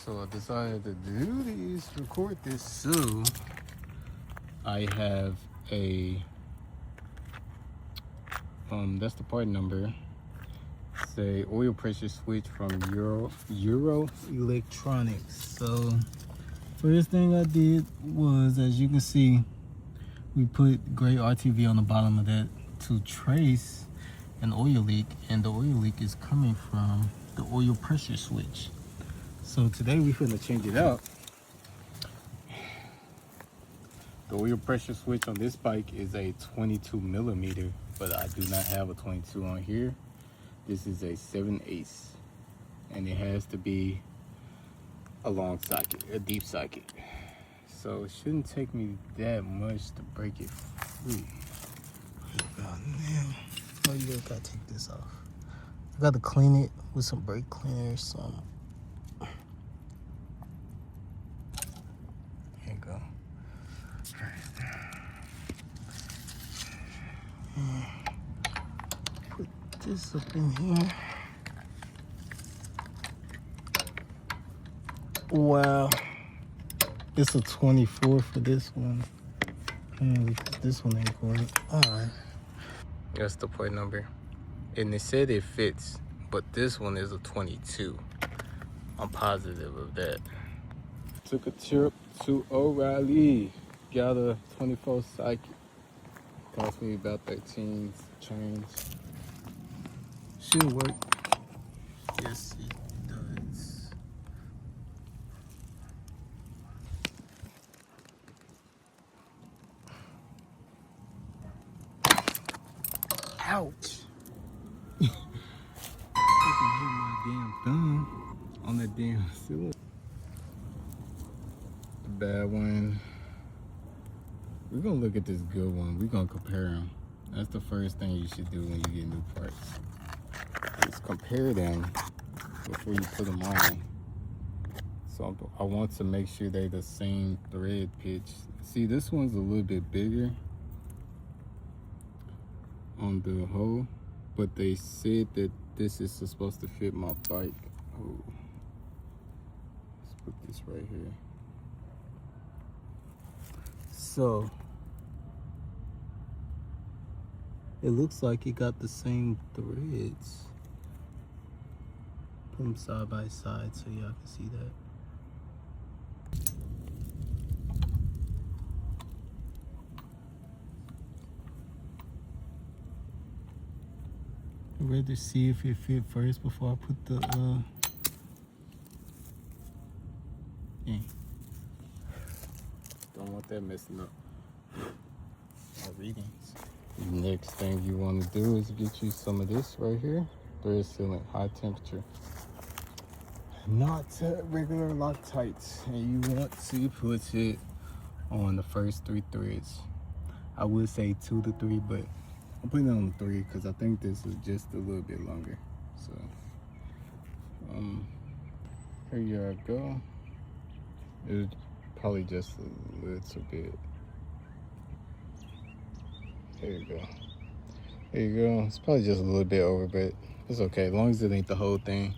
So I decided to do this, record this. So I have a that's the part number. It's a oil pressure switch from Euro Electronics. So first thing I did was, as you can see, we put gray RTV on the bottom of that to trace an oil leak, and the oil leak is coming from the oil pressure switch. So today we're gonna change it out. The oil pressure switch on this bike is a 22 millimeter, but I do not have a 22 on here. This is a 7/8, and it has to be a long socket, a deep socket. So it shouldn't take me that much to break it free. Oh, man. Oh, you gotta take this off. I gotta clean it with some brake cleaner or something. There you go. Put this up in here. Wow. It's a 24 for this one. This one ain't going. Alright. That's the part number. And they said it fits, but this one is a 22. I'm positive of that. Took a trip to O'Reilly. Got a 24 socket. Cost me about 13 change. Should work. Yes, it does. Ouch. I can hit my damn thumb on that damn cylinder. The bad one. We're gonna look at this good one. We're gonna compare them. That's the first thing you should do when you get new parts. Just compare them before you put them on. So I want to make sure they're the same thread pitch. See, this one's a little bit bigger on the hole, but they said that this is supposed to fit my bike. Oh, let's put this right here. So it looks like it got the same threads. Put them side by side so y'all can see that. I'd rather see if it fit first before I put the yeah. Don't want that messing up my readings. Next thing you want to do is get you some of this right here. Thread sealant, high temperature. Not regular Loctite. And you want to put it on the first 3 threads. I would say 2 to 3, but I'm putting it on 3 because I think this is just a little bit longer. So here you go. It's probably just a little bit. There you go. There you go. It's probably just a little bit over, but it's okay as long as it ain't the whole thing.